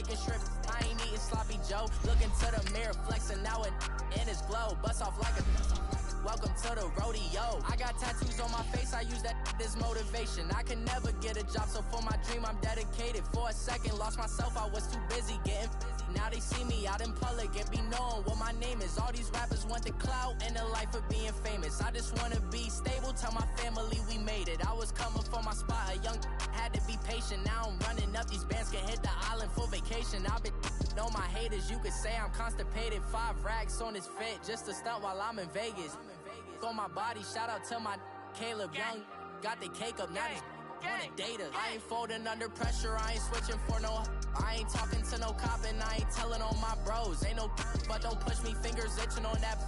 steak and shrimp. I ain't eating sloppy Joe. Looking to the mirror, flexing now and in his glow. Bust off like a welcome to the rodeo. I got tattoos on my face, I use that as motivation. I can never get a job, so for my dream I'm dedicated. For a second, lost myself, I was too busy getting now they see me out in public and be knowing what my name is. All these rappers want the clout and the life of being famous. I just wanna be stable, tell my family we made it. I was coming for my spot, a young had to be patient. Now I'm running up, these bands can hit the island for vacation. I've been know my haters, you could say I'm constipated. 5 racks on his fit, just to stunt while I'm in Vegas. On my body, shout out to my Caleb Young. Got the cake up, now he's on a data. I ain't folding under pressure, I ain't switching for no. I ain't talking to no cop and I ain't telling on my bros. Ain't no but don't push me, fingers itching on that.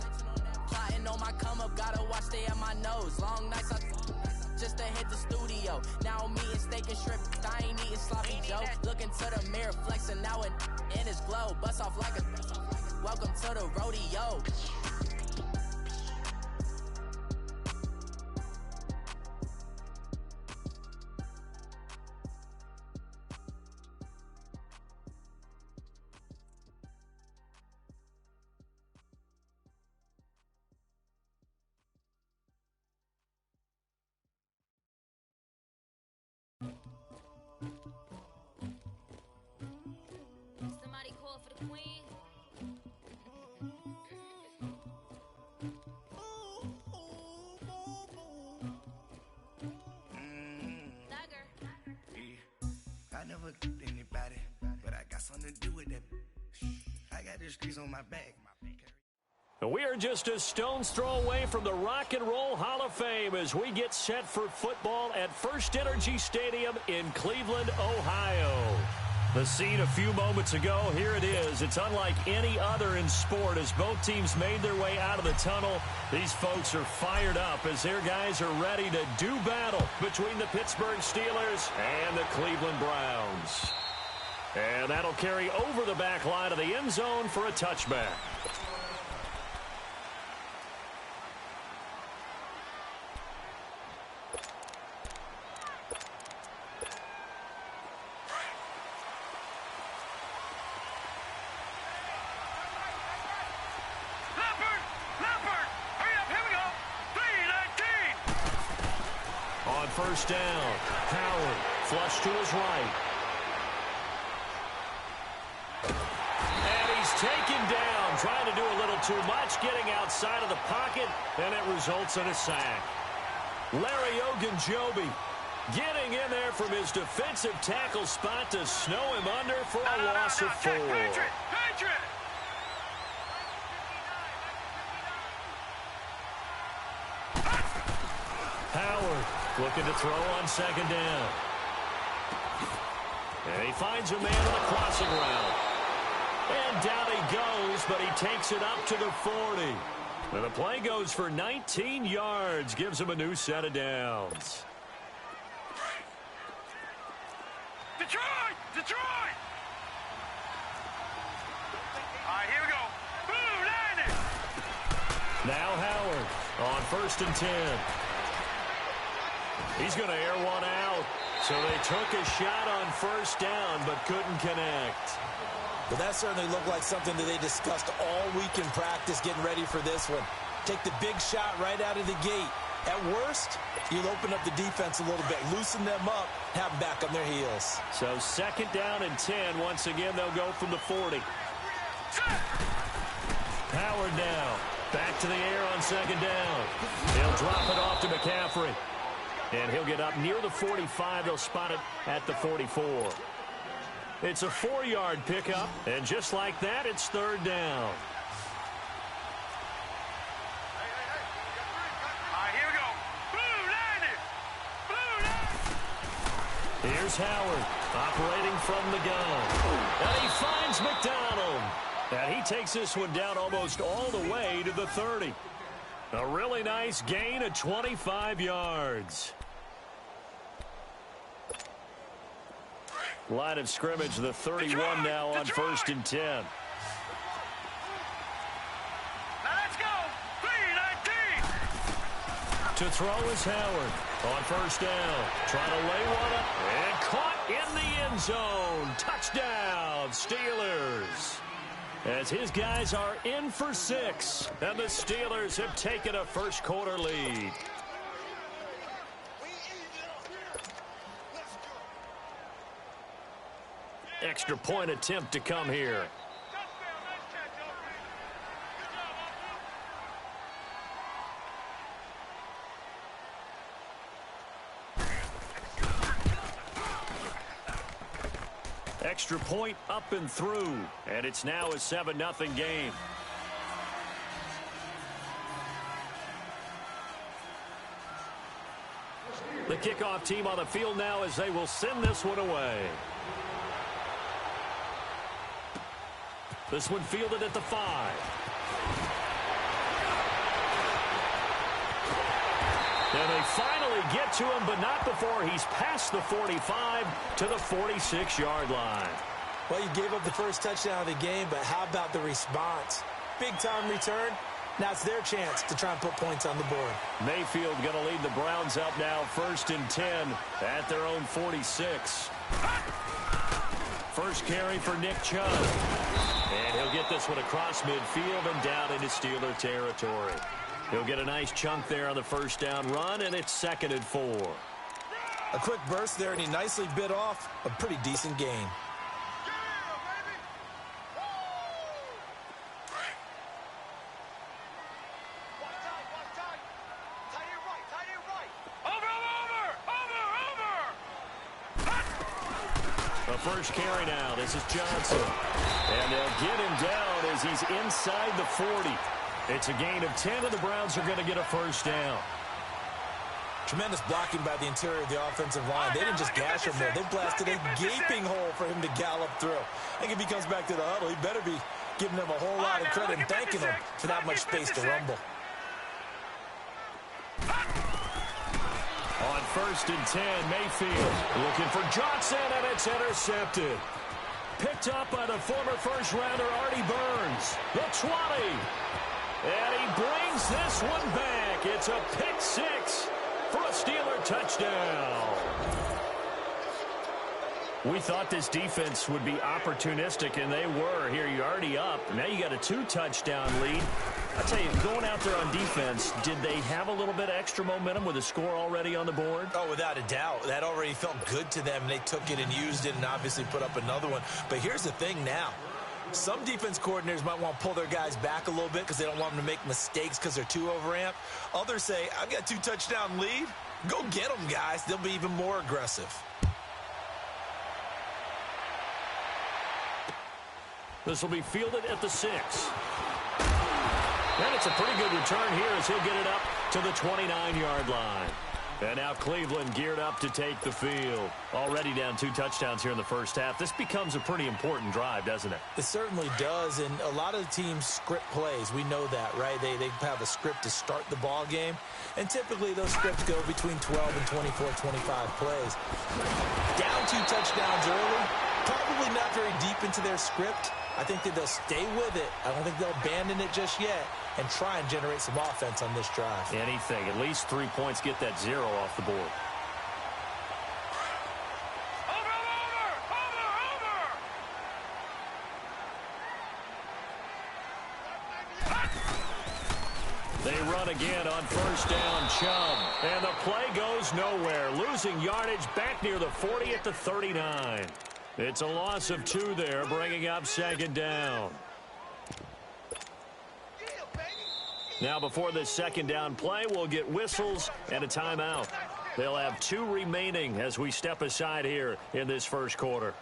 Plotting on my come up, gotta watch stay at my nose. Long nights I just to hit the studio. Now I'm eating steak and shrimp, I ain't eating sloppy Joe. Looking to the mirror, flexing now and in his glow. Bust off like a welcome to the rodeo. Somebody call for the queen. I never killed anybody, but I got something to do with that. I got the streets on my back. We are just a stone's throw away from the Rock and Roll Hall of Fame as we get set for football at First Energy Stadium in Cleveland, Ohio. The scene a few moments ago, here it is. It's unlike any other in sport as both teams made their way out of the tunnel. These folks are fired up as their guys are ready to do battle between the Pittsburgh Steelers and the Cleveland Browns. And that'll carry over the back line of the end zone for a touchback. First down. Howard flush to his right. And he's taken down, trying to do a little too much, getting outside of the pocket, and it results in a sack. Larry Ogunjobi getting in there from his defensive tackle spot to snow him under for a loss of 4. Howard looking to throw on second down. And he finds a man on the crossing route. And down he goes, but he takes it up to the 40. And the play goes for 19 yards, gives him a new set of downs. Detroit! Detroit! All right, here we go. Boom, landed! Now Howard on first and 10. He's going to air one out. So they took a shot on first down, but couldn't connect. But that certainly looked like something that they discussed all week in practice getting ready for this one. Take the big shot right out of the gate. At worst, you'll open up the defense a little bit, loosen them up, have them back on their heels. So second down and 10. Once again, they'll go from the 40. Howard now. Back to the air on second down. He'll drop it off to McCaffrey. And he'll get up near the 45. They'll spot it at the 44. It's a 4-yard pickup. And just like that, it's third down. All right, here we go. Blue landed! Blue landed! Here's Howard operating from the gun. And he finds McDonald. And he takes this one down almost all the way to the 30. A really nice gain of 25 yards. Line of scrimmage, the 31 now on first and 10. Now let's go. 3-19. To throw is Howard on first down. Trying to lay one up and caught in the end zone. Touchdown, touchdown, Steelers. As his guys are in for 6, and the Steelers have taken a first quarter lead. Extra point attempt to come here. Extra point up and through, and it's now a 7-0 game. The kickoff team on the field now as they will send this one away. This one fielded at the 5. And they finally get to him, but not before he's past the 45 to the 46-yard line. Well, you gave up the first touchdown of the game, but how about the response? Big-time return. Now it's their chance to try and put points on the board. Mayfield going to lead the Browns up now, 1st and 10 at their own 46. First carry for Nick Chubb. And he'll get this one across midfield and down into Steeler territory. He'll get a nice chunk there on the first down run, and it's 2nd and 4. A quick burst there, and he nicely bit off a pretty decent gain. First carry now. This is Johnson. And they'll get him down as he's inside the 40. It's a gain of 10, and the Browns are going to get a first down. Tremendous blocking by the interior of the offensive line. They didn't just gash him there. They blasted a gaping hole for him to gallop through. I think if he comes back to the huddle, he better be giving them a whole lot of credit and thanking them for that much space to rumble. On 1st and 10, Mayfield looking for Johnson, and it's intercepted. Picked up by the former first-rounder Artie Burns. The 20. And he brings this one back. It's a pick 6 for a Steeler touchdown. We thought this defense would be opportunistic, and they were. Here, you're already up. Now you got a 2-touchdown lead. I tell you, going out there on defense, did they have a little bit of extra momentum with a score already on the board? Oh, without a doubt. That already felt good to them. They took it and used it and obviously put up another one. But here's the thing now. Some defense coordinators might want to pull their guys back a little bit because they don't want them to make mistakes because they're too overamped. Others say, I've got a 2-touchdown lead. Go get them, guys. They'll be even more aggressive. This will be fielded at the 6. And it's a pretty good return here as he'll get it up to the 29-yard line. And now Cleveland geared up to take the field. Already down 2 touchdowns here in the first half. This becomes a pretty important drive, doesn't it? It certainly does, and a lot of the teams script plays. We know that, right? They have a script to start the ball game, and typically those scripts go between 12 and 24, 25 plays. Down 2 touchdowns early, probably not very deep into their script. I think that they'll stay with it. I don't think they'll abandon it just yet and try and generate some offense on this drive. Anything. At least 3 points, get that 0 off the board. They run again on first down, Chubb. And the play goes nowhere. Losing yardage back near the 40 at the 39. It's a loss of 2 there, bringing up 2nd down. Now before this 2nd down play, we'll get whistles and a timeout. They'll have 2 remaining as we step aside here in this first quarter.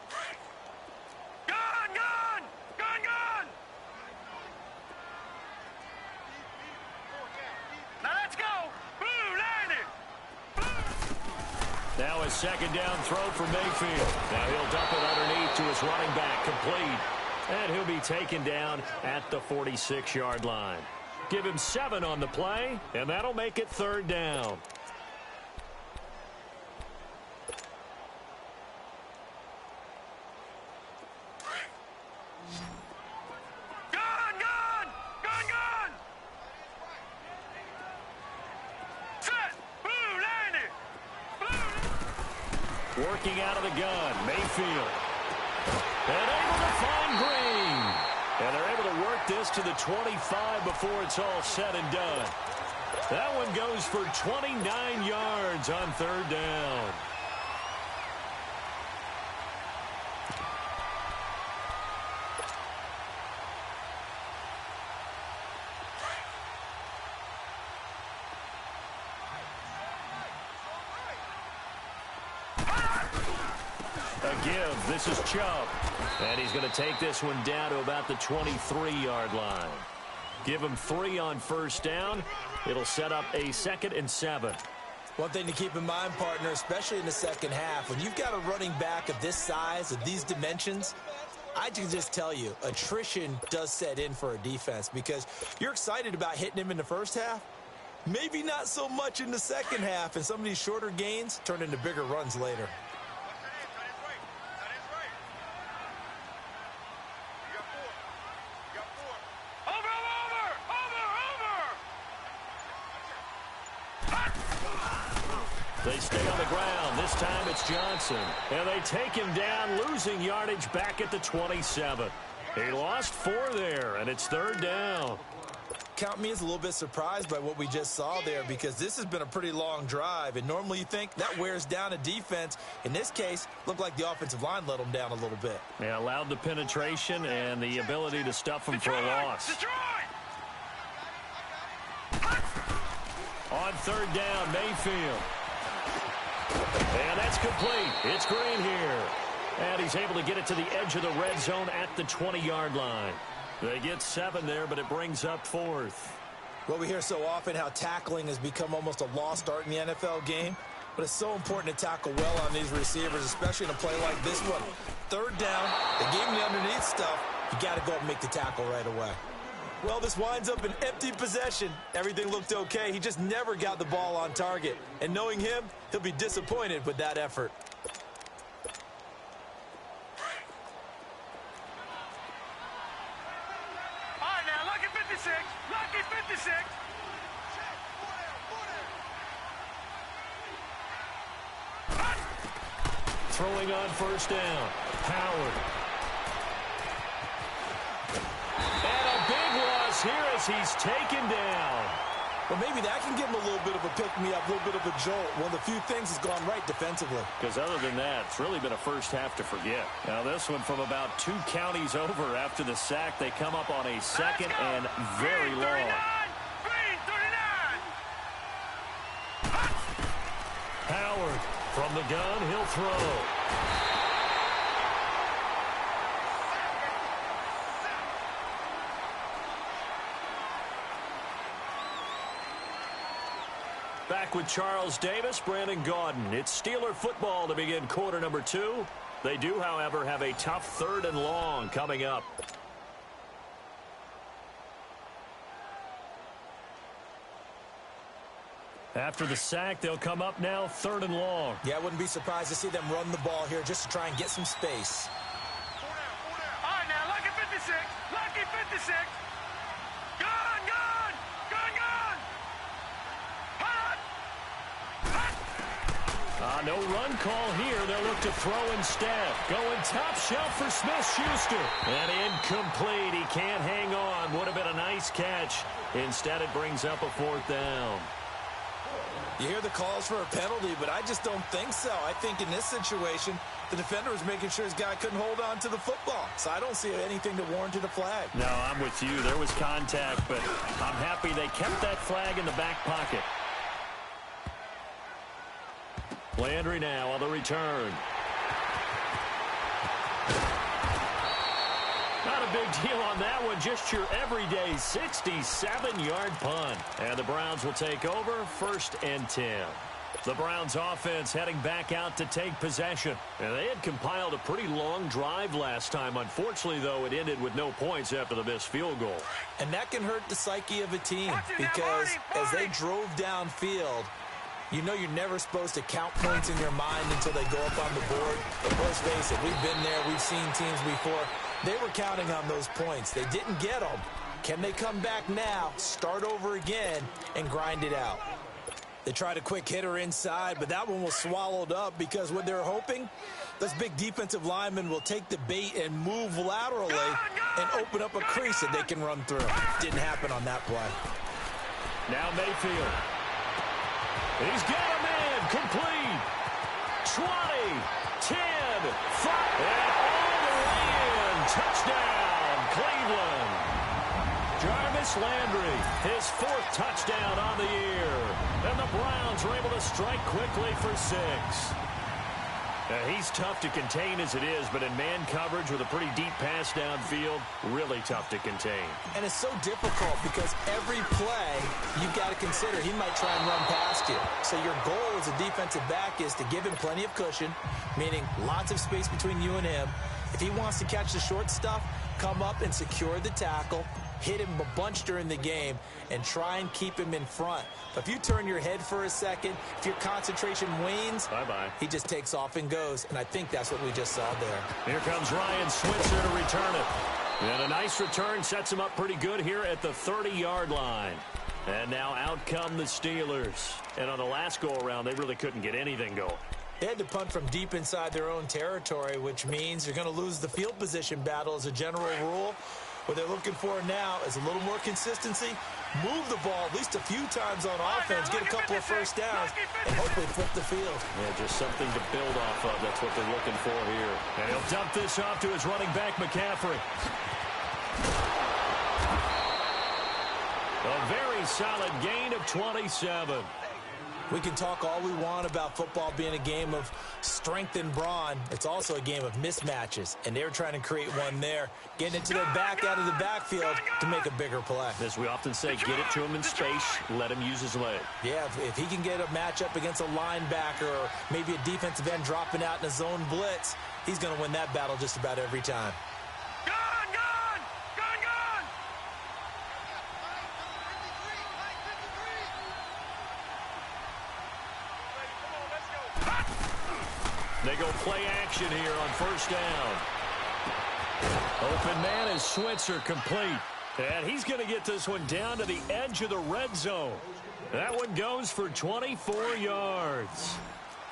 Now a 2nd down throw for Mayfield. Now he'll dump it underneath to his running back, complete. And he'll be taken down at the 46-yard line. Give him 7 on the play, and that'll make it 3rd down. Working out of the gun, Mayfield. And able to find Green. And they're able to work this to the 25 before it's all said and done. That one goes for 29 yards on third down. This is Chubb. And he's going to take this one down to about the 23-yard line. Give him 3 on first down. It'll set up a 2nd and 7. One thing to keep in mind, partner, especially in the second half, when you've got a running back of this size, of these dimensions, I can just tell you, attrition does set in for a defense because you're excited about hitting him in the first half. Maybe not so much in the second half, and some of these shorter gains turn into bigger runs later. They stay on the ground. This time it's Johnson. And they take him down, losing yardage back at the 27. He lost 4 there, and it's third down. Count me as a little bit surprised by what we just saw there because this has been a pretty long drive, and normally you think that wears down a defense. In this case, looked like the offensive line let them down a little bit. Yeah, allowed the penetration and the ability to stuff them for a loss. On third down, Mayfield. And that's complete. It's Green here. And he's able to get it to the edge of the red zone at the 20-yard line. They get 7 there, but it brings up 4th. Well, we hear so often how tackling has become almost a lost art in the NFL game. But it's so important to tackle well on these receivers, especially in a play like this one. Third down, they gave him the underneath stuff. You got to go up and make the tackle right away. Well, this winds up an empty possession. Everything looked okay. He just never got the ball on target. And knowing him, he'll be disappointed with that effort. All right, now, lucky 56. Lucky 56. Throwing on first down. Howard. Here as he's taken down. Well, maybe that can give him a little bit of a pick-me-up, a little bit of a jolt. One of the few things has gone right defensively. Because other than that, it's really been a first half to forget. Now this one from about 2 counties over after the sack. They come up on a 2nd and very long. Green 39. Howard from the gun. He'll throw. Back with Charles Davis, Brandon Gaudin. It's Steeler football to begin quarter number 2. They do, however, have a tough 3rd and long coming up. After the sack, they'll come up now 3rd and long. Yeah, I wouldn't be surprised to see them run the ball here just to try and get some space. All right, now, lucky 56. Lucky 56. Gone. No run call here. They'll look to throw instead. Going top shelf for Smith-Schuster. And incomplete. He can't hang on. Would have been a nice catch. Instead, it brings up a 4th down. You hear the calls for a penalty, but I just don't think so. I think in this situation, the defender was making sure his guy couldn't hold on to the football. So I don't see anything to warrant a flag. No, I'm with you. There was contact, but I'm happy they kept that flag in the back pocket. Landry now on the return. Not a big deal on that one. Just your everyday 67-yard punt. And the Browns will take over 1st and 10. The Browns offense heading back out to take possession. And they had compiled a pretty long drive last time. Unfortunately, though, it ended with no points after the missed field goal. And that can hurt the psyche of a team because as they drove downfield, you know you're never supposed to count points in your mind until they go up on the board. But let's face it, we've been there. We've seen teams before. They were counting on those points. They didn't get them. Can they come back now, start over again, and grind it out? They tried a quick hitter inside, but that one was swallowed up because what they're hoping, this big defensive lineman will take the bait and move laterally and open up a crease that they can run through. Didn't happen on that play. Now Mayfield. He's got a man complete. 20, 10, 5, and all the way in. Touchdown, Cleveland. Jarvis Landry, his 4th touchdown on the year. And the Browns are able to strike quickly for 6. He's tough to contain as it is, but in man coverage with a pretty deep pass downfield, really tough to contain. And it's so difficult because every play you've got to consider he might try and run past you. So your goal as a defensive back is to give him plenty of cushion, meaning lots of space between you and him. If he wants to catch the short stuff, come up and secure the tackle, hit him a bunch during the game, and try and keep him in front. But if you turn your head for a second, if your concentration wanes, bye-bye. He just takes off and goes, and I think that's what we just saw there. Here comes Ryan Switzer to return it. And a nice return sets him up pretty good here at the 30-yard line. And now out come the Steelers. And on the last go-around, they really couldn't get anything going. They had to punt from deep inside their own territory, which means you're going to lose the field position battle as a general rule. What they're looking for now is a little more consistency, move the ball at least a few times on offense, get a couple of first downs, and hopefully flip the field. Yeah, just something to build off of. That's what they're looking for here. And he'll dump this off to his running back, McCaffrey. A very solid gain of 27. We can talk all we want about football being a game of strength and brawn. It's also a game of mismatches, and they're trying to create one there, getting it to their back out of the backfield to make a bigger play. As we often say, get it to him in space, let him use his leg. Yeah, if he can get a matchup against a linebacker or maybe a defensive end dropping out in a zone blitz, he's going to win that battle just about every time. They go play action here on first down. Open man is Switzer, complete. And he's going to get this one down to the edge of the red zone. That one goes for 24 yards.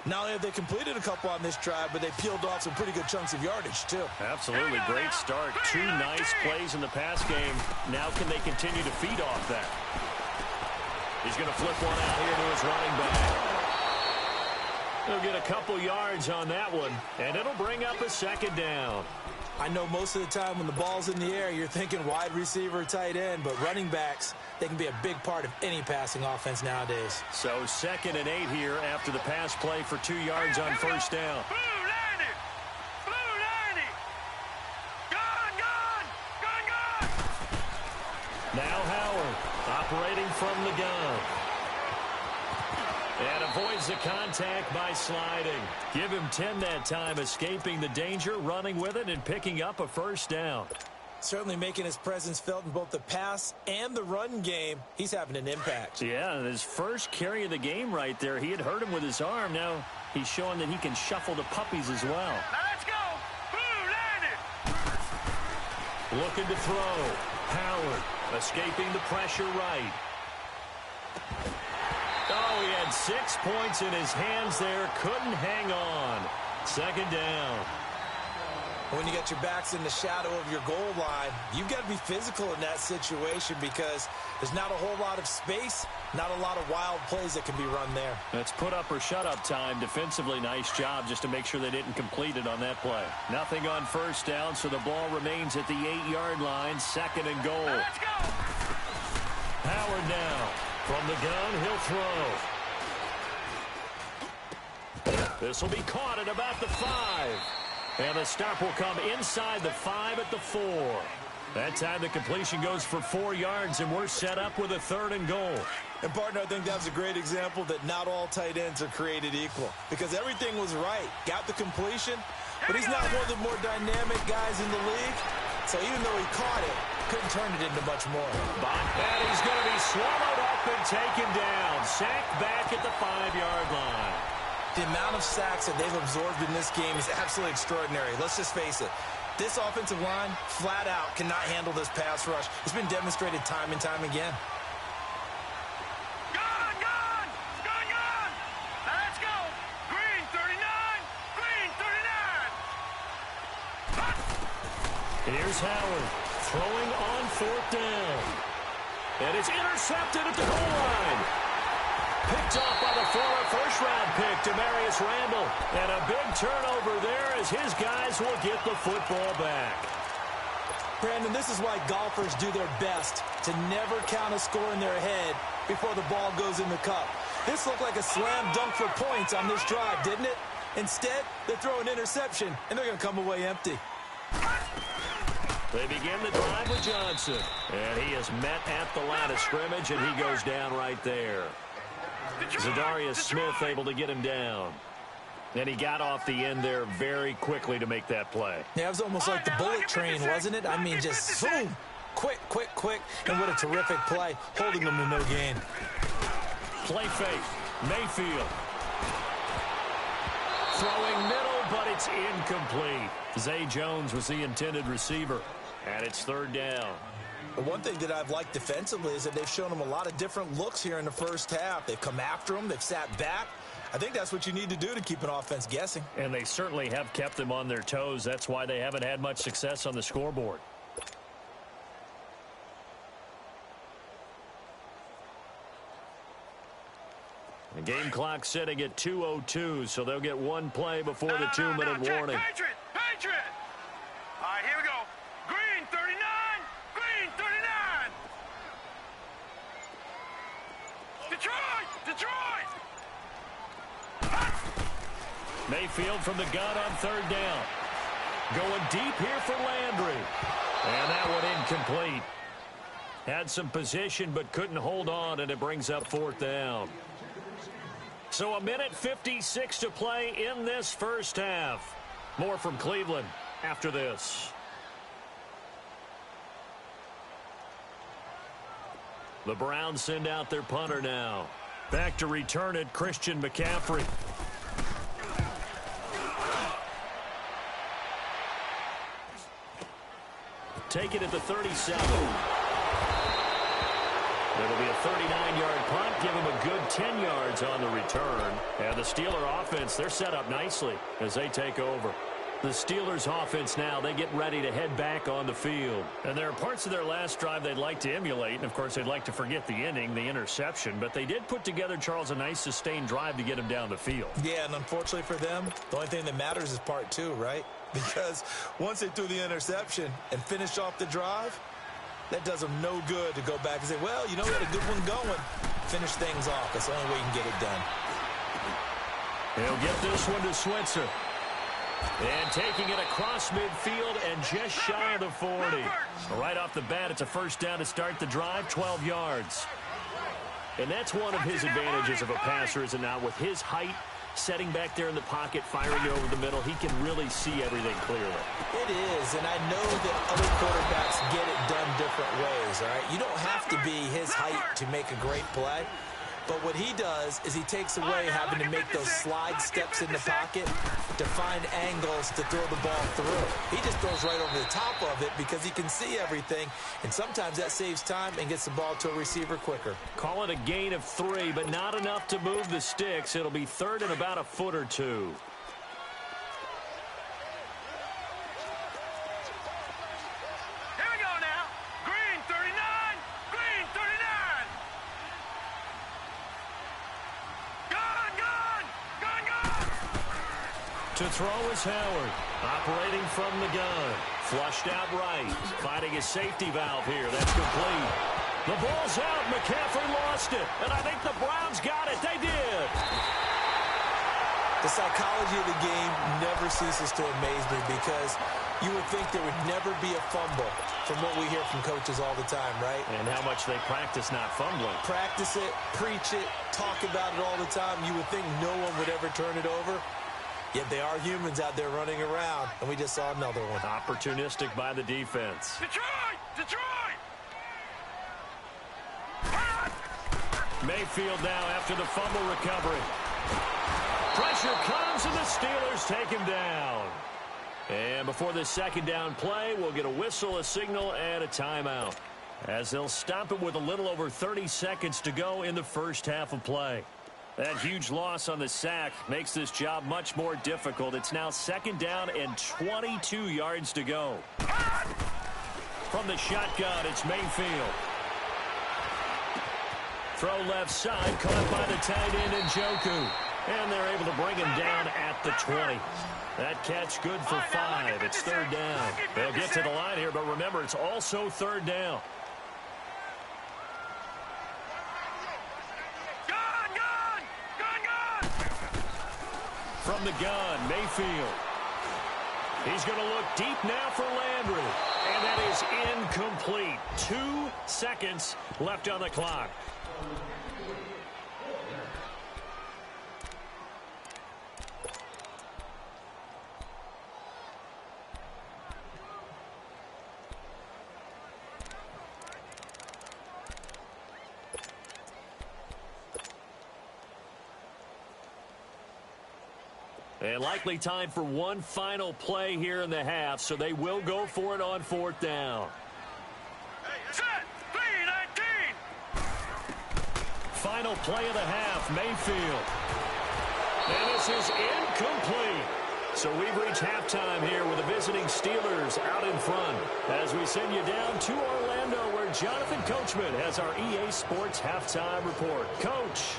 Not only have they completed a couple on this drive, but they peeled off some pretty good chunks of yardage, too. Absolutely. Great start. 2 nice plays in the pass game. Now can they continue to feed off that? He's going to flip one out here to his running back. He'll get a couple yards on that one, and it'll bring up a second down. I know most of the time when the ball's in the air, you're thinking wide receiver, tight end, but running backs, they can be a big part of any passing offense nowadays. So 2nd and 8 here after the pass play for 2 yards on first down. Now Howard operating from the gun. And avoids the contact by sliding. Give him 10 that time, escaping the danger, running with it, and picking up a first down. Certainly making his presence felt in both the pass and the run game. He's having an impact. Yeah, his first carry of the game right there. He had hurt him with his arm. Now he's showing that he can shuffle the puppies as well. Now let's go. Looking to throw. Howard escaping the pressure right. Oh, he had 6 points in his hands there. Couldn't hang on. Second down. When you got your backs in the shadow of your goal line, you've got to be physical in that situation because there's not a whole lot of space, not a lot of wild plays that can be run there. That's put up or shut up time. Defensively, nice job just to make sure they didn't complete it on that play. Nothing on first down, so the ball remains at the 8-yard line. 2nd and goal. Let's go. Howard now. From the gun, he'll throw. This will be caught at about the 5. And the stop will come inside the 5 at the 4. That time the completion goes for 4 yards, and we're set up with a 3rd and goal. And, partner, I think that was a great example that not all tight ends are created equal because everything was right. Got the completion, but he's not one of the more dynamic guys in the league. So even though he caught it, couldn't turn it into much more. And he's going to be swallowed up and taken down. Sacked back at the 5-yard line. The amount of sacks that they've absorbed in this game is absolutely extraordinary. Let's just face it. This offensive line, flat out, cannot handle this pass rush. It's been demonstrated time and time again. Gun! Here's Howard throwing on 4th down. And it's intercepted at the goal line. Picked off by the former first-round pick, Demarius Randall. And a big turnover there as his guys will get the football back. Brandon, this is why golfers do their best to never count a score in their head before the ball goes in the cup. This looked like a slam dunk for points on this drive, didn't it? Instead, they throw an interception, and they're going to come away empty. They begin the drive with Johnson. And he is met at the line of scrimmage, and he goes down right there. Zadarius Smith able to get him down. And he got off the end there very quickly to make that play. Yeah, it was almost like the bullet train, wasn't it? I mean, just boom, quick, quick, quick. And what a terrific play, holding them to no gain. Play fake. Mayfield. Throwing middle, but it's incomplete. Zay Jones was the intended receiver. And it's 3rd down. But one thing that I've liked defensively is that they've shown them a lot of different looks here in the first half. They've come after them. They've sat back. I think that's what you need to do to keep an offense guessing. And they certainly have kept them on their toes. That's why they haven't had much success on the scoreboard. The game clock sitting at 2:02, so they'll get one play before the 2-minute warning. Patriot! Patriot! All right, here we go. Green 39! Green 39! Detroit! Detroit! Mayfield from the gun on 3rd down. Going deep here for Landry. And that one incomplete. Had some position but couldn't hold on, and it brings up 4th down. So 1:56 to play in this first half. More from Cleveland after this. The Browns send out their punter now. Back to return it, Christian McCaffrey. Take it at the 37. It'll be a 39-yard punt. Give him a good 10 yards on the return. And the Steeler offense, they're set up nicely as they take over. The Steelers offense now, they get ready to head back on the field. And there are parts of their last drive they'd like to emulate. And, of course, they'd like to forget the inning, the interception. But they did put together, Charles, a nice sustained drive to get him down the field. Yeah, and unfortunately for them, the only thing that matters is part 2, right? Because once they threw the interception and finished off the drive, that does them no good to go back and say, well, you know, we had a good one going. Finish things off. That's the only way you can get it done. He'll get this one to Switzer. And taking it across midfield and just shy of the 40. Right off the bat, it's a first down to start the drive, 12 yards. And that's one of his advantages of a passer, is it not? With his height, setting back there in the pocket, firing it over the middle, he can really see everything clearly. It is, and I know that other quarterbacks get it done different ways, all right? You don't have to be his height to make a great play. But what he does is he takes away having to make those slide steps in the pocket to find angles to throw the ball through. He just throws right over the top of it because he can see everything, and sometimes that saves time and gets the ball to a receiver quicker. Call it a gain of 3, but not enough to move the sticks. It'll be 3rd and about a foot or 2. To throw is Howard, operating from the gun. Flushed out right, finding his safety valve here. That's complete. The ball's out. McCaffrey lost it, and I think the Browns got it. They did. The psychology of the game never ceases to amaze me because you would think there would never be a fumble from what we hear from coaches all the time, right? And how much they practice not fumbling. Practice it, preach it, talk about it all the time. You would think no one would ever turn it over. Yet they are humans out there running around, and we just saw another one. Opportunistic by the defense. Detroit! Detroit! Mayfield now after the fumble recovery. Pressure comes, and the Steelers take him down. And before this second down play, we'll get a whistle, a signal, and a timeout, as they'll stop it with a little over 30 seconds to go in the first half of play. That huge loss on the sack makes this job much more difficult. It's now 2nd down and 22 yards to go. From the shotgun, it's Mayfield. Throw left side, caught by the tight end Njoku. And they're able to bring him down at the 20. That catch good for 5. It's 3rd down. They'll get to the line here, but remember, it's also 3rd down. From the gun, Mayfield. He's going to look deep now for Landry. And that is incomplete. 2 seconds left on the clock. And likely time for one final play here in the half, so they will go for it on 4th down. Set, 3-19. Final play of the half, Mayfield. And this is incomplete. So we've reached halftime here with the visiting Steelers out in front. As we send you down to Orlando, where Jonathan Coachman has our EA Sports halftime report. Coach.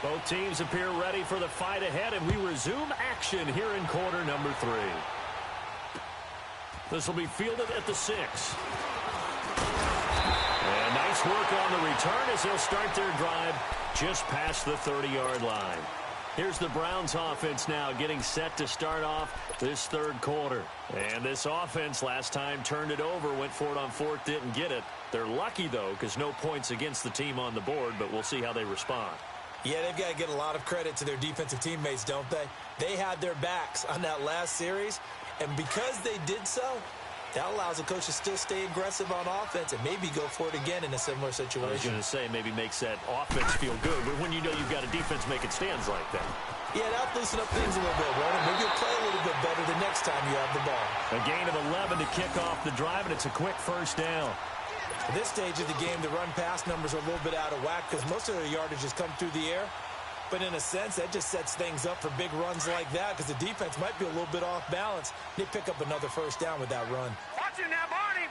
Both teams appear ready for the fight ahead, and we resume action here in quarter number 3. This will be fielded at the 6. And nice work on the return as they'll start their drive just past the 30-yard line. Here's the Browns offense now getting set to start off this 3rd quarter. And this offense last time turned it over, went for it on 4th, didn't get it. They're lucky, though, because no points against the team on the board, but we'll see how they respond. Yeah, they've got to get a lot of credit to their defensive teammates, don't they? They had their backs on that last series, and because they did so, that allows the coach to still stay aggressive on offense and maybe go for it again in a similar situation. I was going to say maybe makes that offense feel good, but when you know you've got a defense making stands like that. Yeah, that'll loosen up things a little bit, Ronan. Maybe you'll play a little bit better the next time you have the ball. A gain of 11 to kick off the drive, and it's a quick 1st down. At this stage of the game, the run-pass numbers are a little bit out of whack because most of their yardage has come through the air. But in a sense, that just sets things up for big runs like that because the defense might be a little bit off balance. They pick up another 1st down with that run. Watch it now, Barney!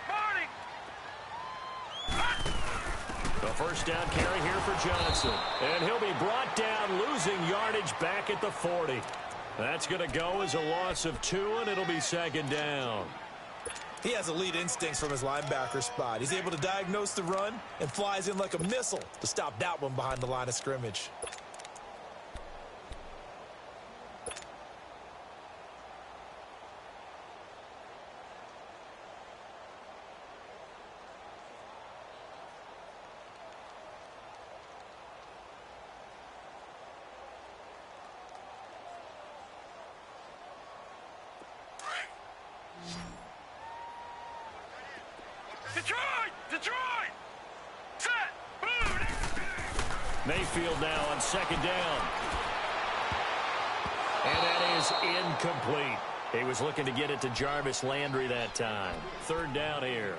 The 1st down carry here for Johnson. And he'll be brought down, losing yardage back at the 40. That's going to go as a loss of 2, and it'll be 2nd down. He has elite instincts from his linebacker spot. He's able to diagnose the run and flies in like a missile to stop that one behind the line of scrimmage. Detroit! Set! Boom! Mayfield now on 2nd down. And that is incomplete. He was looking to get it to Jarvis Landry that time. 3rd down here.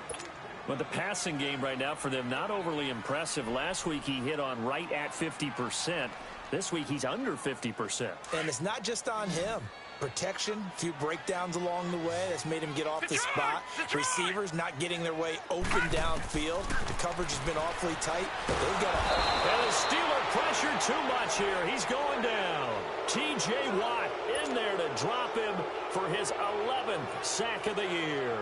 But the passing game right now for them, not overly impressive. Last week he hit on right at 50%. This week he's under 50%. And it's not just on him. Protection, a few breakdowns along the way. That's made him get off the spot. Receivers not getting their way open downfield. The coverage has been awfully tight. They've got and the Steeler pressure too much here. He's going down. T.J. Watt in there to drop him for his 11th sack of the year.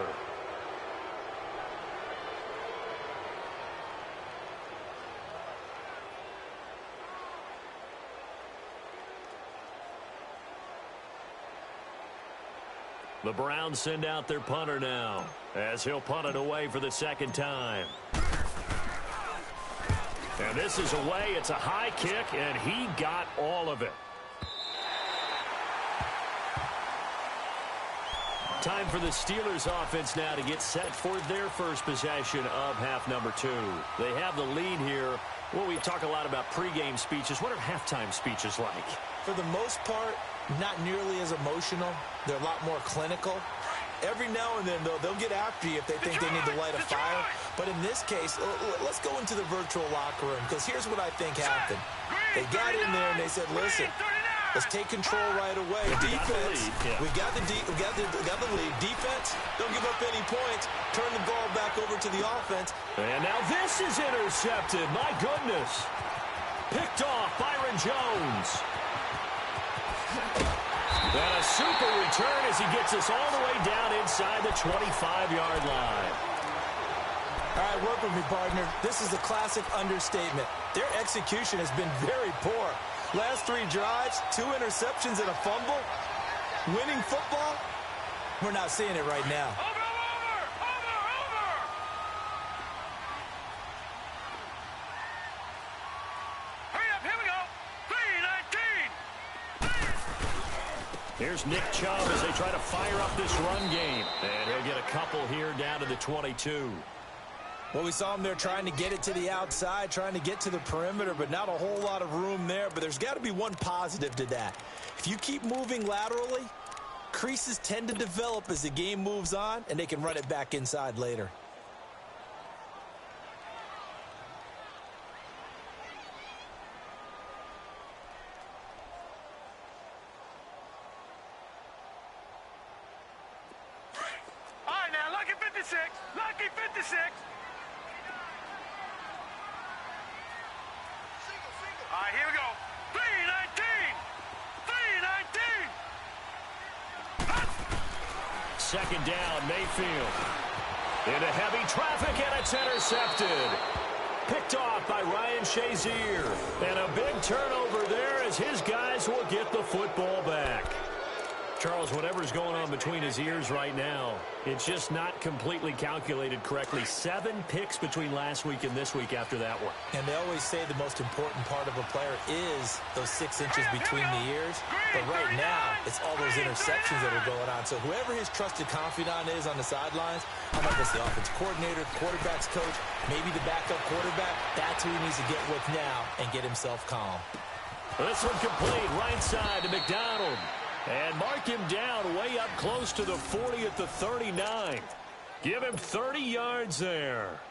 The Browns send out their punter now as he'll punt it away for the 2nd time. And this is away. It's a high kick, and he got all of it. Time for the Steelers offense now to get set for their first possession of half number 2. They have the lead here. Well, we talk a lot about pregame speeches. What are halftime speeches like? For the most part, not nearly as emotional. They're a lot more clinical. Every now and then, though, they'll get after you if they think they need to light a fire. But in this case, let's go into the virtual locker room, because here's what I think happened. They got in there and they said, listen, let's take control right away. Defense, we got the lead. Defense, don't give up any points. Turn the ball back over to the offense. And now this is intercepted. My goodness. Picked off Byron Jones. And a super return as he gets us all the way down inside the 25-yard line. All right, work with me, partner. This is a classic understatement. Their execution has been very poor. Last 3 drives, 2 interceptions and a fumble. Winning football? We're not seeing it right now. Over! Hurry up, here we go. 3-19. Here's Nick Chubb as they try to fire up this run game. And he'll get a couple here down to the 22. Well, we saw him there trying to get it to the outside, trying to get to the perimeter, but not a whole lot of room there. But there's got to be one positive to that. If you keep moving laterally, creases tend to develop as the game moves on, and they can run it back inside later. All right, now, lucky 56. Lucky 56. All right, here we go. 3-19. 3-19. Second down, Mayfield. Into heavy traffic, and it's intercepted. Picked off by Ryan Shazier. And a big turnover there as his guys will get the football back. Charles, whatever's going on between his ears right now, it's just not completely calculated correctly. 7 picks between last week and this week after that one. And they always say the most important part of a player is those 6 inches between the ears. But right now, it's all those interceptions that are going on. So whoever his trusted confidant is on the sidelines, I don't know if it's the offensive coordinator, the quarterback's coach, maybe the backup quarterback, that's who he needs to get with now and get himself calm. This one complete, right side to McDonald. And mark him down way up close to the 40 at the 39. Give him 30 yards there.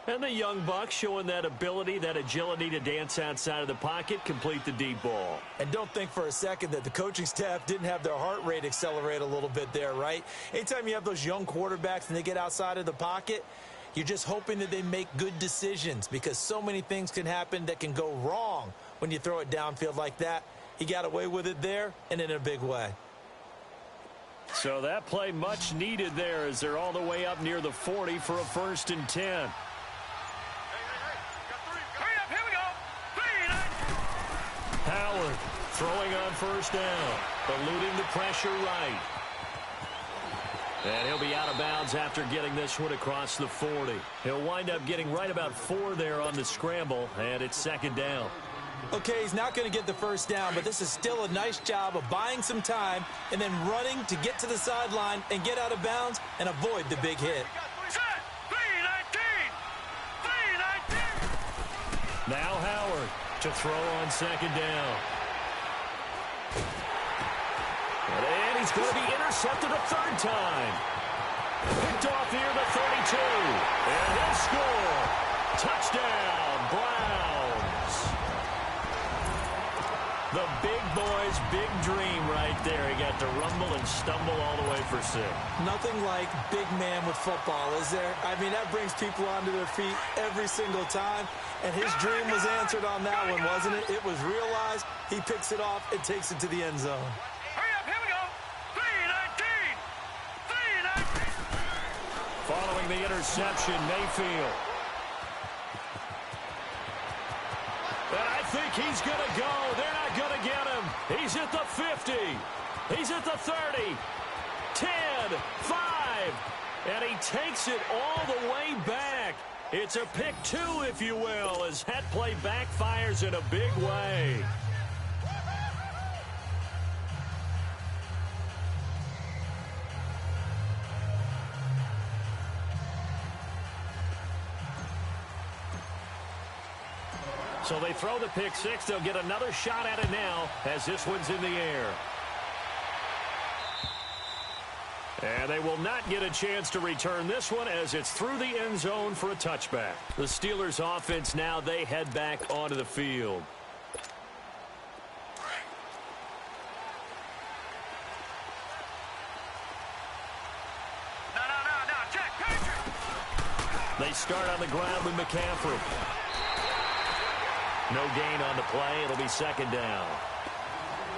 And the young buck showing that ability, that agility to dance outside of the pocket, complete the deep ball. And don't think for a second that the coaching staff didn't have their heart rate accelerate a little bit there, right? Anytime you have those young quarterbacks and they get outside of the pocket, you're just hoping that they make good decisions, because so many things can happen that can go wrong when you throw it downfield like that. He got away with it there, and in a big way. So that play much needed there as they're all the way up near the 40 for a 1st and 10. Hurry up, here we go. 3-19. Howard throwing on 1st down, eluding the pressure right. And he'll be out of bounds after getting this one across the 40. He'll wind up getting right about 4 there on the scramble, and it's 2nd down. Okay, he's not going to get the 1st down, but this is still a nice job of buying some time and then running to get to the sideline and get out of bounds and avoid the big hit. Set. 3-19. 3-19. Now Howard to throw on 2nd down. And he's going to be intercepted a 3rd time. Picked off near the 32. And he'll score. Touchdown, Browns. The big boy's big dream right there. He got to rumble and stumble all the way for 6. Nothing like big man with football, is there? I mean, that brings people onto their feet every single time. And his dream was answered on that one, wasn't it? It was realized. He picks it off and takes it to the end zone. Hurry up, here we go. 3-19. 3-19. Following the interception, Mayfield. And I think he's going to go. They're not going to get him. He's at the 50. He's at the 30. 10, 5. And he takes it all the way back. It's a pick 2, if you will, as that play backfires in a big way. So they throw the pick six. They'll get another shot at it now as this one's in the air. And they will not get a chance to return this one as it's through the end zone for a touchback. The Steelers offense now, they head back onto the field. They start on the ground with McCaffrey. No gain on the play. It'll be second down.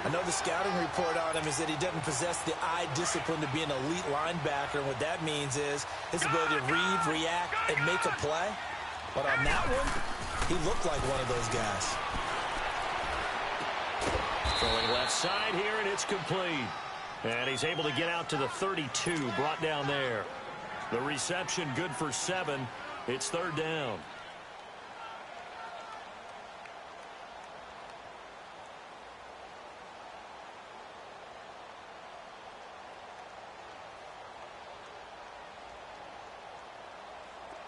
I know the scouting report on him is that he doesn't possess the eye discipline to be an elite linebacker. And what that means is his ability to read, react, and make a play. But on that one, he looked like one of those guys. Throwing left side here, and it's complete. And he's able to get out to the 32, brought down there. The reception good for 7. It's third down.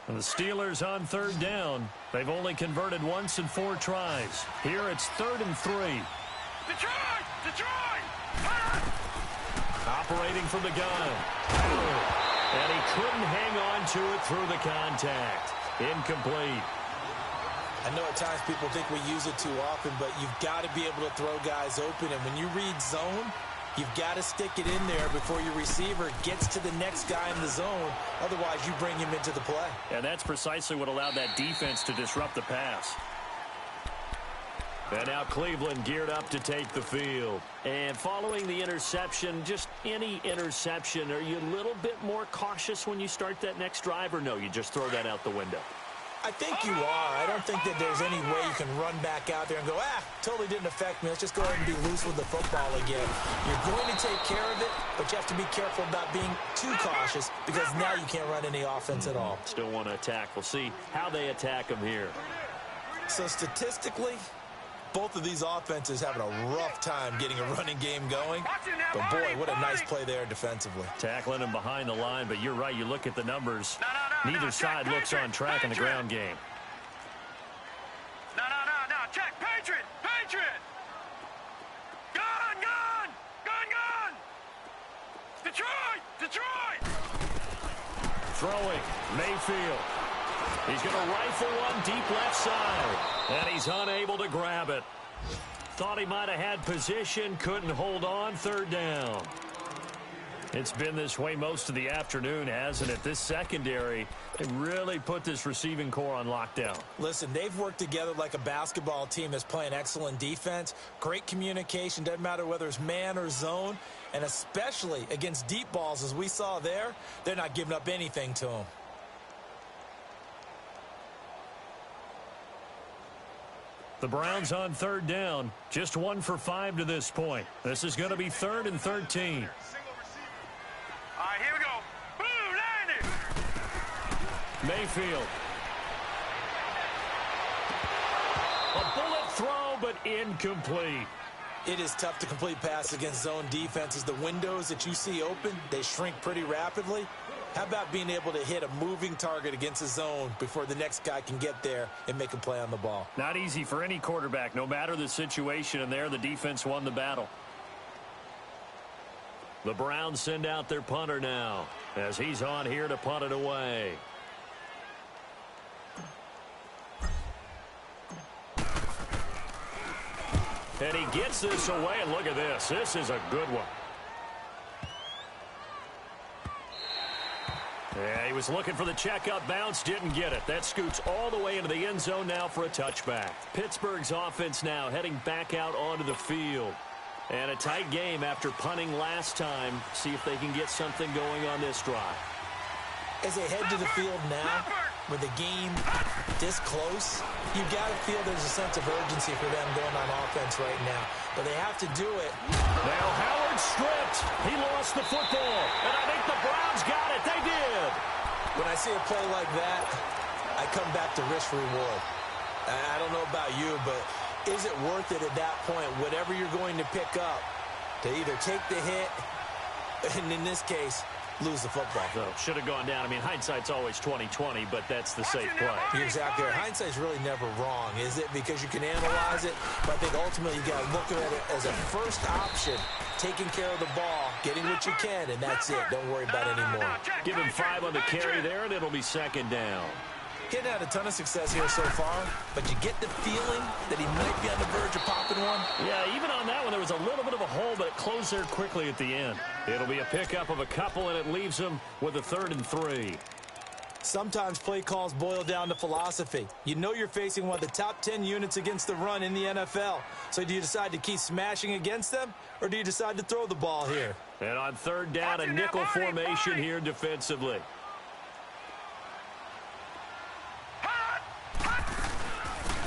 And the Steelers on third down. They've only converted once in 4 tries. Here it's 3rd and 3. Detroit! Detroit! Operating from the gun. And he couldn't hang on to it through the contact. Incomplete. I know at times people think we use it too often, but you've got to be able to throw guys open. And when you read zone, you've got to stick it in there before your receiver gets to the next guy in the zone. Otherwise, you bring him into the play. And that's precisely what allowed that defense to disrupt the pass. And now Cleveland geared up to take the field. And following the interception, just any interception, are you a little bit more cautious when you start that next drive, or no, you just throw that out the window? I think you are. I don't think that there's any way you can run back out there and go, totally didn't affect me. Let's just go ahead and be loose with the football again. You're going to take care of it, but you have to be careful about being too cautious because now you can't run any offense at all. Still want to attack. We'll see how they attack them here. So statistically, both of these offenses having a rough time getting a running game going. But, boy, what a nice play there defensively. Tackling him behind the line, but you're right. You look at the numbers. Neither side looks on track in the ground game. No. Check. Patriot. Gun. Detroit. Throwing. Mayfield. He's going to rifle one deep left side. And he's unable to grab it. Thought he might have had position. Couldn't hold on. Third down. It's been this way most of the afternoon, hasn't it? This secondary, they really put this receiving core on lockdown. Listen, they've worked together like a basketball team that's playing excellent defense. Great communication. Doesn't matter whether it's man or zone. And especially against deep balls, as we saw there, they're not giving up anything to them. The Browns on third down. Just 1 for 5 to this point. This is going to be 3rd and 13. All right, here we go. Boom, landed. Mayfield. A bullet throw, but incomplete. It is tough to complete passes against zone defenses. The windows that you see open, they shrink pretty rapidly. How about being able to hit a moving target against a zone before the next guy can get there and make a play on the ball? Not easy for any quarterback, no matter the situation, and there the defense won the battle. The Browns send out their punter now as he's on here to punt it away. And he gets this away, and look at this. This is a good one. Yeah, he was looking for the checkup bounce, didn't get it. That scoots all the way into the end zone now for a touchback. Pittsburgh's offense now heading back out onto the field. And a tight game after punting last time. See if they can get something going on this drive. As they head to the field now, with the game this close, you've got to feel there's a sense of urgency for them going on offense right now. But they have to do it. Now Howard stripped. He lost the football. And I think the Browns got it. They did. When I see a play like that, I come back to risk reward. I don't know about you, but is it worth it at that point, whatever you're going to pick up, to either take the hit, and in this case, lose the football. So, should have gone down. I mean, hindsight's always 20/20, but that's the safe play. You're exactly right. Hindsight's really never wrong, is it? Because you can analyze it, but I think ultimately you got to look at it as a first option, taking care of the ball, getting what you can, and that's it. Don't worry about it anymore. Give him 5 on the carry there, and it'll be second down. He hadn't had a ton of success here so far, but you get the feeling that he might be on the verge of popping one. Yeah, even on that one, there was a little bit of a hole, but it closed there quickly at the end. It'll be a pickup of a couple, and it leaves him with a 3rd and 3. Sometimes play calls boil down to philosophy. You know you're facing one of the top 10 units against the run in the NFL. So do you decide to keep smashing against them, or do you decide to throw the ball here? And on 3rd down, a nickel formation here defensively.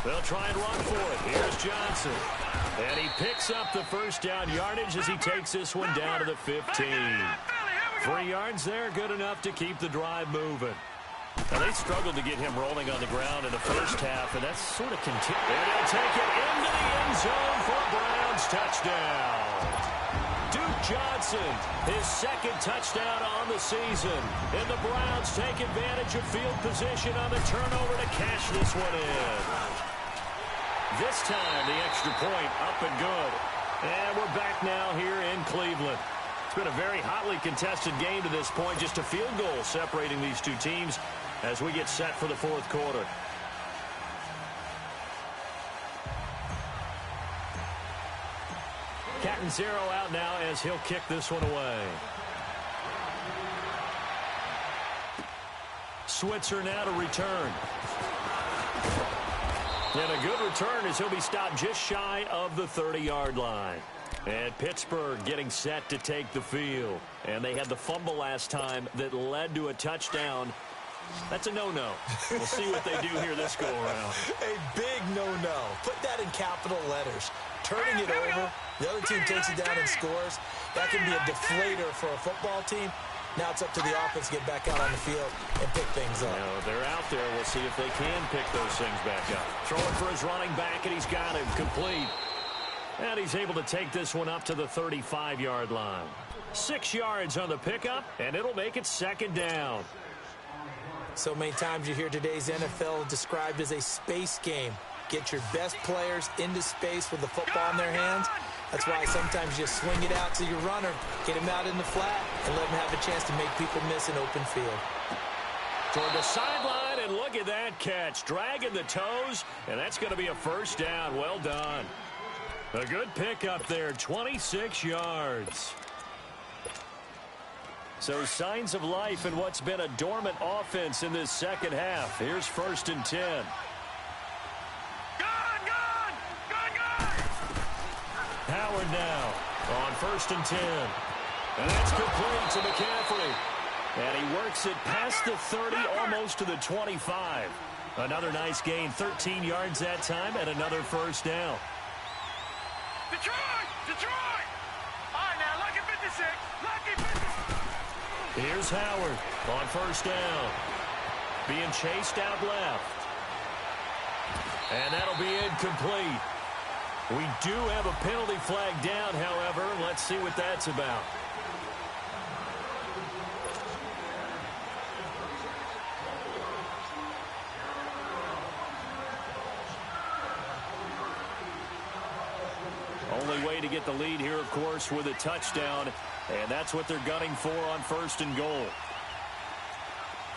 They'll try and run for it. Here's Johnson. And he picks up the first down yardage as he takes this one down to the 15. 3 yards there, good enough to keep the drive moving. Now, they struggled to get him rolling on the ground in the first half, and that's sort of continued. And he'll take it into the end zone for a Browns touchdown. Duke Johnson, his 2nd touchdown on the season. And the Browns take advantage of field position on the turnover to cash this one in. This time, the extra point up and good. And we're back now here in Cleveland. It's been a very hotly contested game to this point. Just a field goal separating these two teams as we get set for the 4th quarter. Catanzaro out now as he'll kick this one away. Switzer now to return. And a good return as he'll be stopped just shy of the 30-yard line. And Pittsburgh getting set to take the field. And they had the fumble last time that led to a touchdown. That's a no-no. We'll see what they do here this go-around. A big no-no. Put that in capital letters. Turning it over, the other team takes it down and scores. That can be a deflator for a football team. Now it's up to the offense to get back out on the field and pick things up. They're out there. We'll see if they can pick those things back up. Throwing for his running back, and he's got him complete. And he's able to take this one up to the 35-yard line. 6 yards on the pickup, and it'll make it 2nd down. So many times you hear today's NFL described as a space game. Get your best players into space with the football in their hands. That's why sometimes you swing it out to your runner, get him out in the flat, and let him have a chance to make people miss an open field. Toward the sideline, and look at that catch. Dragging the toes, and that's going to be a 1st down. Well done. A good pickup there, 26 yards. So signs of life in what's been a dormant offense in this 2nd half. Here's 1st and 10. Howard now on 1st and 10. And that's complete to McCaffrey. And he works it past the 30, almost to the 25. Another nice gain, 13 yards that time, and another 1st down. Detroit! All right, now, lucky 56. Lucky 56. Here's Howard on 1st down. Being chased out left. And that'll be incomplete. We do have a penalty flag down, however. Let's see what that's about. Only way to get the lead here, of course, with a touchdown. And that's what they're gunning for on 1st and goal.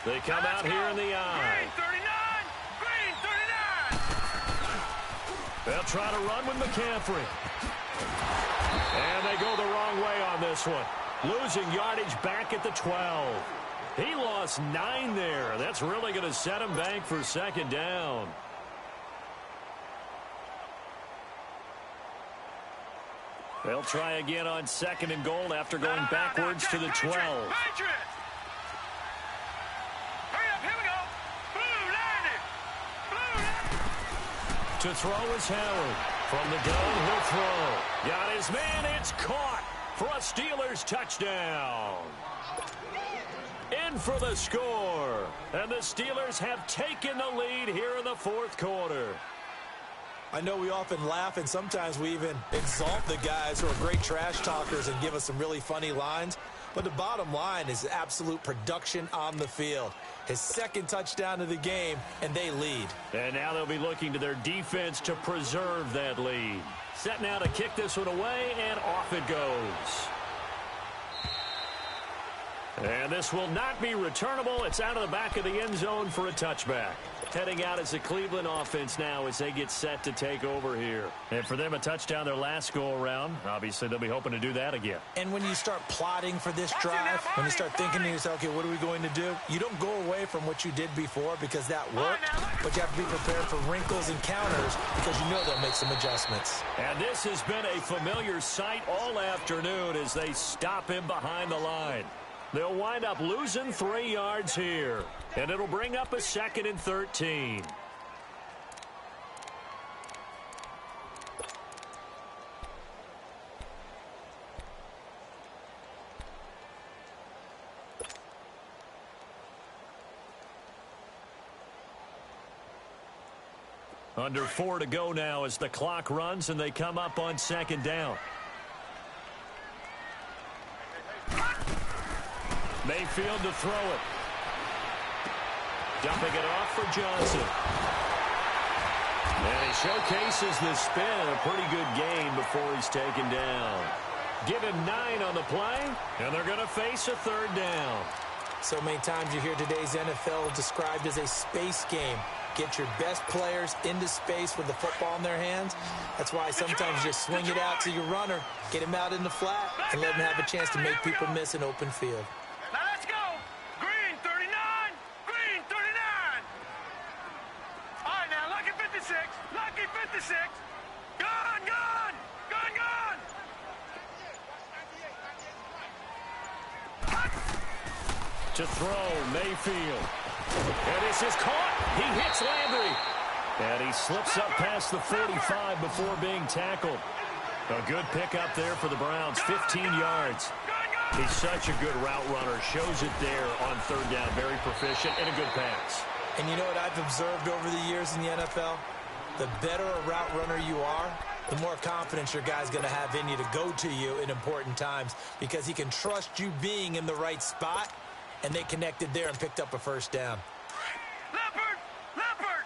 They come out here in the eye. Green 39! Green 39! They'll try to run with McCaffrey. And they go the wrong way on this one. Losing yardage back at the 12. He lost 9 there. That's really going to set him back for 2nd down. They'll try again on 2nd and goal after going backwards to the 12. Patriots! Hurry up, here we go. Blue landed. Blue landed. To throw is Howard. From the dome, he'll throw. Got his man. It's caught for a Steelers touchdown. In for the score. And the Steelers have taken the lead here in the 4th quarter. I know we often laugh, and sometimes we even exalt the guys who are great trash talkers and give us some really funny lines. But the bottom line is absolute production on the field. His second touchdown of the game, and they lead. And now they'll be looking to their defense to preserve that lead. Set now to kick this one away, and off it goes. And this will not be returnable. It's out of the back of the end zone for a touchback. Heading out as the Cleveland offense now as they get set to take over here. And for them, a touchdown their last go-around. Obviously, they'll be hoping to do that again. And when you start plotting for this drive, when you start thinking to yourself, okay, what are we going to do? You don't go away from what you did before because that worked, but you have to be prepared for wrinkles and counters because you know they'll make some adjustments. And this has been a familiar sight all afternoon as they stop him behind the line. They'll wind up losing 3 yards here, and it'll bring up a 2nd and 13. Under 4 to go now as the clock runs and they come up on 2nd down. Mayfield to throw it. Dumping it off for Johnson. And he showcases the spin and a pretty good gain before he's taken down. Give him 9 on the play, and they're going to face a 3rd down. So many times you hear today's NFL described as a space game. Get your best players into space with the football in their hands. That's why sometimes you just swing it out to your runner, get him out in the flat, and let him have a chance to make people miss an open field. Now let's go. Green 39. Green 39. All right, now lucky 56. Lucky 56. Gone, gone. Gone, gone. To throw, Mayfield. And this is caught. He hits Landry. And he slips up past the 45 before being tackled. A good pickup there for the Browns, 15 yards. He's such a good route runner. Shows it there on 3rd down. Very proficient and a good pass. And you know what I've observed over the years in the NFL? The better a route runner you are, the more confidence your guy's going to have in you to go to you in important times because he can trust you being in the right spot, and they connected there and picked up a 1st down. Leopard! Leopard!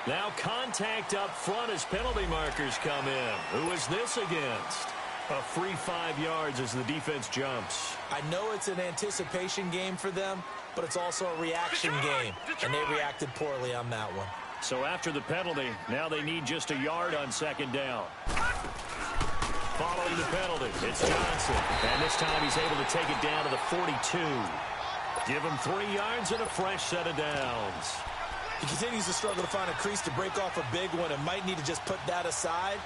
Now contact up front as penalty markers come in. Who is this against? A free 5 yards as the defense jumps. I know it's an anticipation game for them, but it's also a reaction game, and they reacted poorly on that one. So after the penalty, now they need just a yard on 2nd down. Following the penalty, it's Johnson. And this time he's able to take it down to the 42. Give him 3 yards and a fresh set of downs. He continues to struggle to find a crease to break off a big one and might need to just put that aside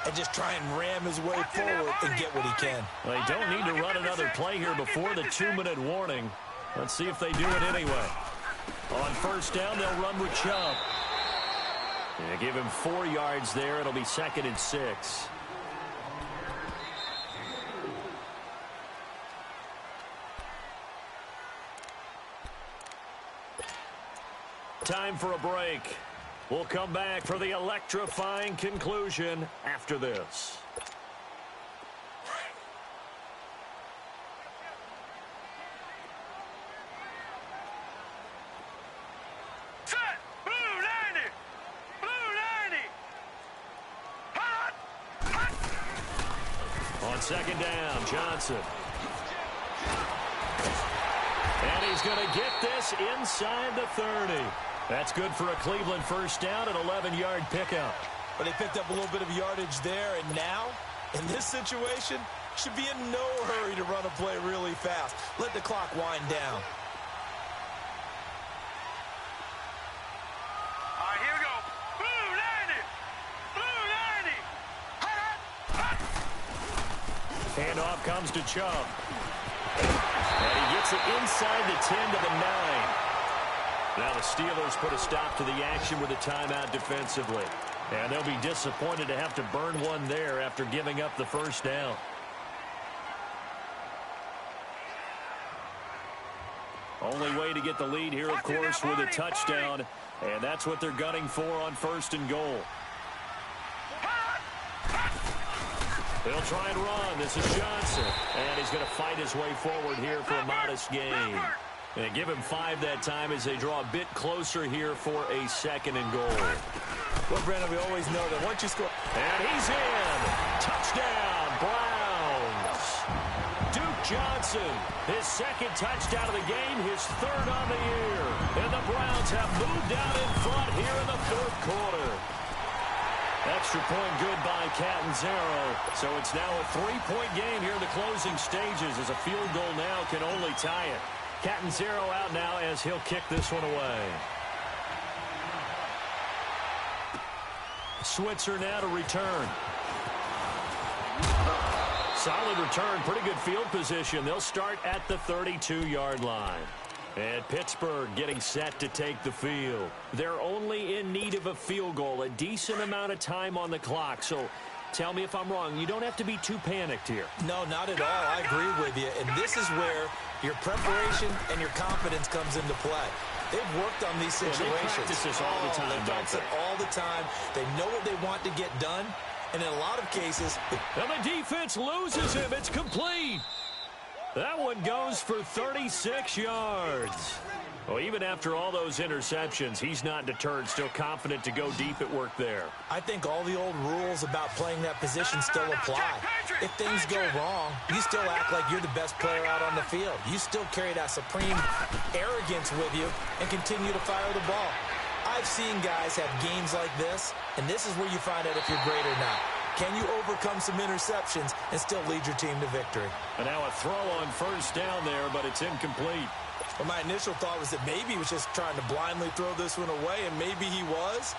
and just try and ram his way forward and get what he can. They don't need to run another play here before the 2-minute warning. Let's see if they do it anyway. On 1st down, they'll run with Chubb. And give him 4 yards there. It'll be 2nd and 6. Time for a break. We'll come back for the electrifying conclusion after this. Set! Blue 90! Blue 90! Hot! Hot! On 2nd down, Johnson. And he's going to get this inside the 30. That's good for a Cleveland 1st down, an 11-yard pickup. But they picked up a little bit of yardage there, and now, in this situation, should be in no hurry to run a play really fast. Let the clock wind down. All right, here we go. Blue 90! Blue 90! Hot! Hot! Handoff comes to Chubb. And he gets it inside the 10 to the 9. Now the Steelers put a stop to the action with a timeout defensively. And they'll be disappointed to have to burn one there after giving up the 1st down. Only way to get the lead here, of course, with a touchdown. And that's what they're gunning for on 1st and goal. He'll try and run. This is Johnson. And he's going to fight his way forward here for a modest gain. And give him 5 that time as they draw a bit closer here for a 2nd and goal. Well, Brandon, we always know that once you score... And he's in. Touchdown, Browns. Duke Johnson, his 2nd touchdown of the game, his 3rd on the year. And the Browns have moved out in front here in the 4th quarter. Extra point good by Catanzaro. So it's now a 3-point game here in the closing stages as a field goal now can only tie it. Catanzaro out now as he'll kick this one away. Switzer now to return. Solid return, pretty good field position. They'll start at the 32-yard line. And Pittsburgh getting set to take the field. They're only in need of a field goal, a decent amount of time on the clock. So tell me if I'm wrong. You don't have to be too panicked here. No, not at all. I agree with you. And this is where your preparation and your confidence comes into play. They've worked on these situations. They practice this all the time. They practice it all the time. They know what they want to get done. And in a lot of cases... And the defense loses him. It's complete. That one goes for 36 yards. Well, even after all those interceptions, he's not deterred, still confident to go deep at work there. I think all the old rules about playing that position still apply. If things go wrong, you still act like you're the best player out on the field. You still carry that supreme arrogance with you and continue to fire the ball. I've seen guys have games like this, and this is where you find out if you're great or not. Can you overcome some interceptions and still lead your team to victory? And now a throw on 1st down there, but it's incomplete. Well, my initial thought was that maybe he was just trying to blindly throw this one away, and maybe he was.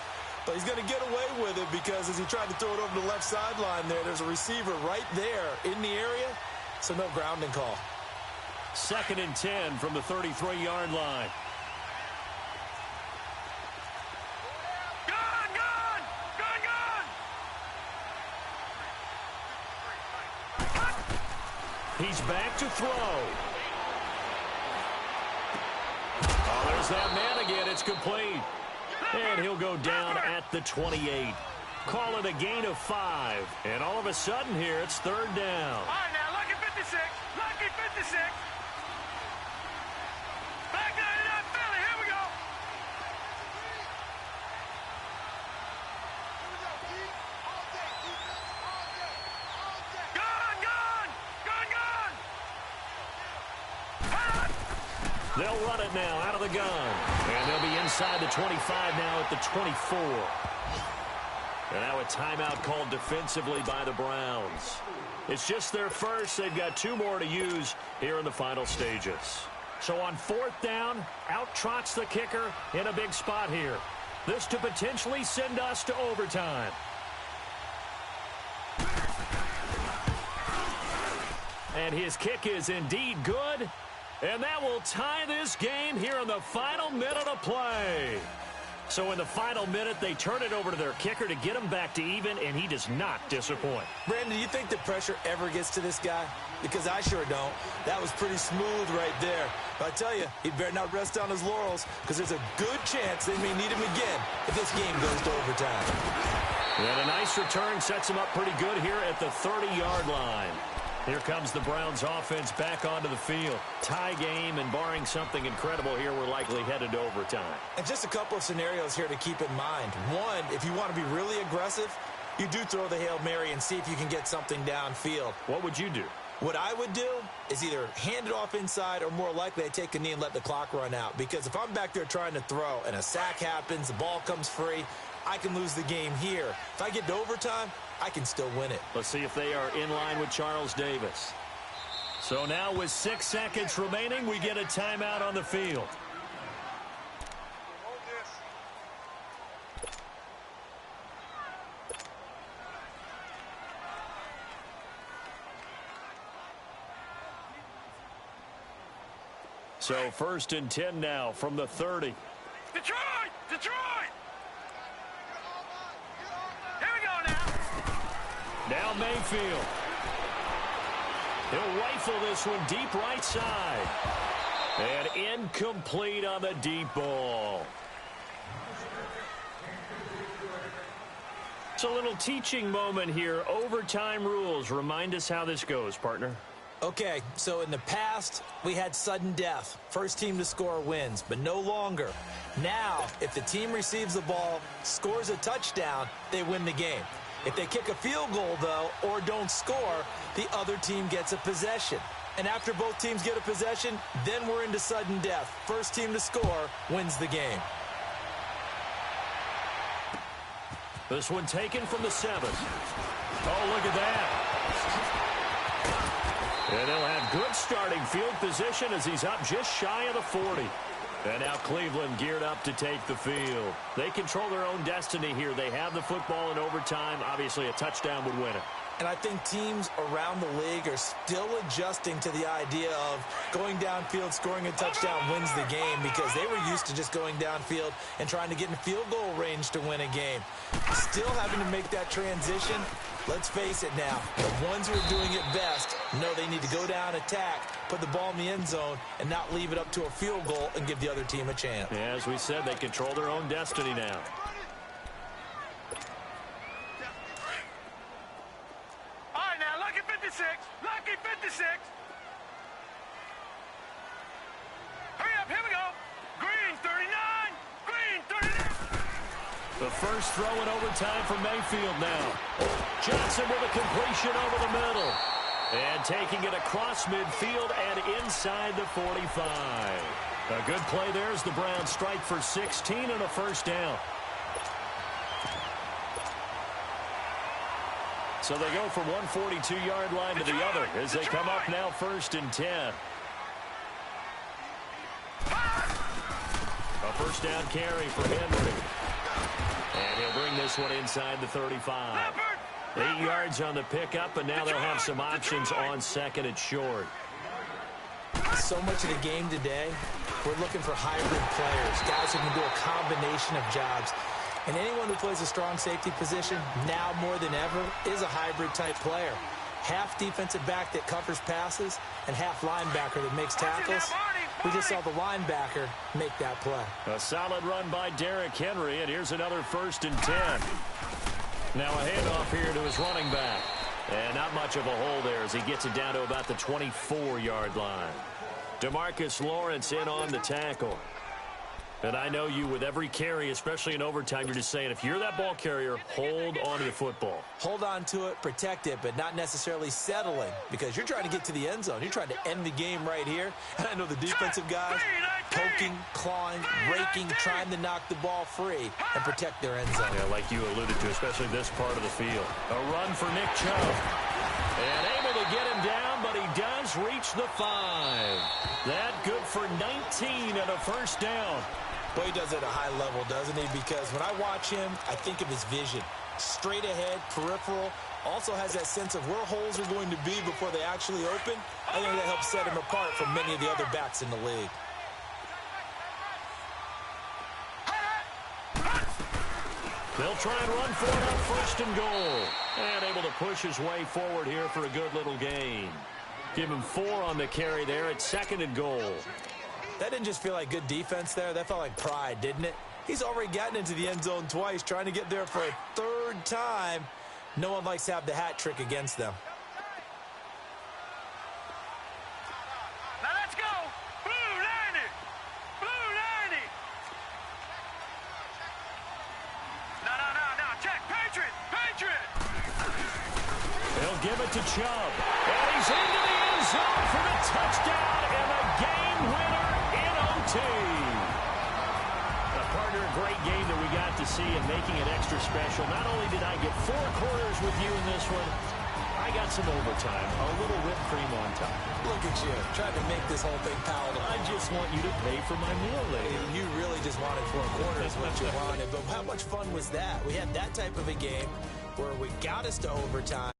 But he's going to get away with it because as he tried to throw it over the left sideline there's a receiver right there in the area, so no grounding call. 2nd and 10 from the 33-yard line. He's back to throw. Oh, there's that man again. It's complete. And he'll go down at the 28. Call it a gain of 5. And all of a sudden here, it's 3rd down. All right, now, lucky 56. Lucky 56. Back down to that belly. Here we go. They'll run it now out of the gun. And they'll be inside the 25 now at the 24. And now a timeout called defensively by the Browns. It's just their first. They've got 2 more to use here in the final stages. So on 4th down, out trots the kicker in a big spot here. This to potentially send us to overtime. And his kick is indeed good. And that will tie this game here in the final minute of play. So in the final minute, they turn it over to their kicker to get him back to even, and he does not disappoint. Brandon, do you think the pressure ever gets to this guy? Because I sure don't. That was pretty smooth right there. But I tell you, he better not rest on his laurels because there's a good chance they may need him again if this game goes to overtime. And a nice return sets him up pretty good here at the 30-yard line. Here comes the Browns offense back onto the field. Tie game, and barring something incredible here, we're likely headed to overtime. And just a couple of scenarios here to keep in mind. One, if you want to be really aggressive, you do throw the Hail Mary and see if you can get something downfield. What would you do? What I would do is either hand it off inside or more likely I take a knee and let the clock run out. Because if I'm back there trying to throw and a sack happens, the ball comes free, I can lose the game here. If I get to overtime, I can still win it. Let's see if they are in line with Charles Davis. So now with 6 seconds remaining, we get a timeout on the field. So 1st and 10 now from the 30. Detroit! Detroit! Here we go now. Now Mayfield. He'll rifle this one deep right side. And incomplete on the deep ball. It's a little teaching moment here. Overtime rules. Remind us how this goes, partner. Okay, so in the past, we had sudden death. First team to score wins, but no longer. Now, if the team receives the ball, scores a touchdown, they win the game. If they kick a field goal, though, or don't score, the other team gets a possession. And after both teams get a possession, then we're into sudden death. First team to score wins the game. This one taken from the 7. Oh, look at that. And they'll have good starting field position as he's up just shy of the 40. And now Cleveland geared up to take the field. They control their own destiny here. They have the football in overtime. Obviously, a touchdown would win it. And I think teams around the league are still adjusting to the idea of going downfield, scoring a touchdown wins the game, because they were used to just going downfield and trying to get in field goal range to win a game. Still having to make that transition. Let's face it now, the ones who are doing it best know they need to go down, attack, put the ball in the end zone, and not leave it up to a field goal and give the other team a chance. Yeah, as we said, they control their own destiny now. Lucky 56. Hurry up, here we go. Green 39. Green 39. The first throw in overtime for Mayfield now. Johnson with a completion over the middle. And taking it across midfield and inside the 45. A good play there as the Browns strike for 16 and a first down. So they go from one 42-yard line to the other as they come up now 1st and 10. A first down carry for Henry. And he'll bring this one inside the 35. 8 yards on the pickup, and now they'll have some options on 2nd and short. So much of the game today, we're looking for hybrid players, guys who can do a combination of jobs. And anyone who plays a strong safety position, now more than ever, is a hybrid-type player. Half defensive back that covers passes and half linebacker that makes tackles. We just saw the linebacker make that play. A solid run by Derrick Henry, and here's another 1st and 10. Now a handoff here to his running back. And not much of a hole there as he gets it down to about the 24-yard line. DeMarcus Lawrence in on the tackle. And I know you, with every carry, especially in overtime, you're just saying, if you're that ball carrier, hold on to the football. Hold on to it, protect it, but not necessarily settling, because you're trying to get to the end zone. You're trying to end the game right here. And I know the defensive guys poking, clawing, raking, trying to knock the ball free and protect their end zone. Yeah, like you alluded to, especially this part of the field. A run for Nick Chubb. And able to get him down, but he does reach the 5. That good for 19 and a first down. Well, he does it at a high level, doesn't he? Because when I watch him, I think of his vision. Straight ahead, peripheral. Also has that sense of where holes are going to be before they actually open. I think that helps set him apart from many of the other backs in the league. They'll try and run for it on 1st and goal. And able to push his way forward here for a good little gain. Give him 4 on the carry there at 2nd and goal. That didn't just feel like good defense there. That felt like pride, didn't it? He's already gotten into the end zone twice, trying to get there for a 3rd time. No one likes to have the hat trick against them. Now let's go. Blue 90. Blue 90. No. Check. Patriot. Patriot. They'll give it to Chubb. And he's into the end zone for the touchdown and the game winner. A partner, a great game that we got to see and making it extra special. Not only did I get 4 quarters with you in this one, I got some overtime, a little whipped cream on top. Look at you, trying to make this whole thing palatable. I just want you to pay for my meal later. You really just wanted 4 quarters what you wanted, but how much fun was that? We had that type of a game where we got us to overtime.